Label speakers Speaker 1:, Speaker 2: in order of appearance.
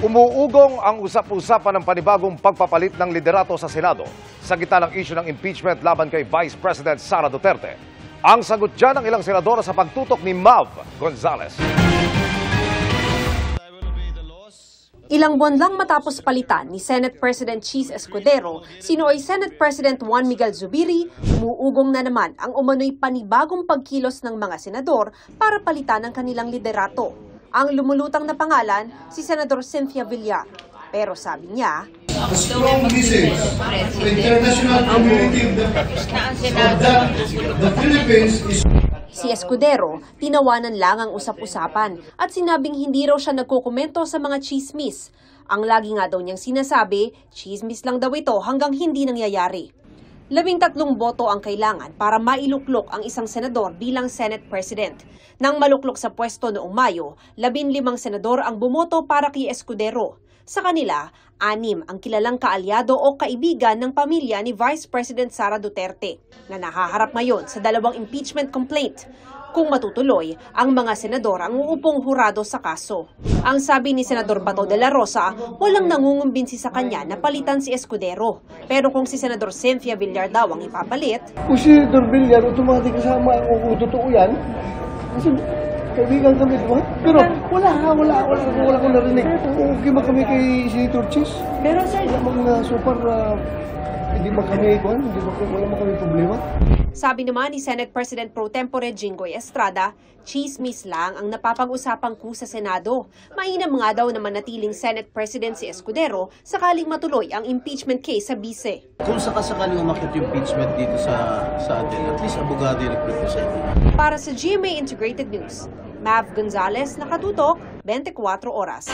Speaker 1: Umuugong ang usap-usapan ng panibagong pagpapalit ng liderato sa Senado sa gitna ng issue ng impeachment laban kay Vice President Sara Duterte. Ang sagot dyan ng ilang senadora sa pagtutok ni Mav Gonzales.
Speaker 2: Ilang buwan lang matapos palitan ni Senate President Cheese Escudero, sinoy Senate President Juan Miguel Zubiri, umuugong na naman ang umano'y panibagong pagkilos ng mga senador para palitan ang kanilang liderato. Ang lumulutang na pangalan, si Senador Cynthia Villar. Pero sabi niya,
Speaker 3: a strong message to international community that the Philippines is...
Speaker 2: Si Escudero, tinawanan lang ang usap-usapan at sinabing hindi raw siya nagkukomento sa mga chismis. Ang lagi nga daw niyang sinasabi, chismis lang daw ito hanggang hindi nangyayari. 13 boto ang kailangan para mailuklok ang isang senador bilang Senate President. Nang maluklok sa pwesto noong Mayo, 15 senador ang bumoto para kay Escudero. Sa kanila, 6 ang kilalang kaalyado o kaibigan ng pamilya ni Vice President Sara Duterte na nakaharap ngayon sa 2 impeachment complaint. Kung matutuloy, ang mga senador ang uupong hurado sa kaso. Ang sabi ni Senador Bato de la Rosa, walang nangungumbinsi sa kanya na palitan si Escudero. Pero kung si Senador Cynthia Villar daw ang ipapalit,
Speaker 4: kung si Senador Villar, automatic kasama kung totoo yan. Kasi kaibigan kami, di ba? Pero wala akong narinig. Okay ba kami kay Senator Cheese?
Speaker 2: pero sir,
Speaker 4: Mga super, hindi ba kami, wala ba kami problema?
Speaker 2: sabi naman ni Senate President Pro Tempore Jinggoy Estrada, chismis lang ang napapag-usapang kusa sa Senado. Mainam nga daw na manatiling Senate President si Escudero sakaling matuloy ang impeachment case sa bise.
Speaker 5: Kung sakasakaling umakyat yung impeachment dito sa atin, at least abogado yung represent.
Speaker 2: Para sa GMA Integrated News, Mav Gonzales, nakatutok, 24 oras.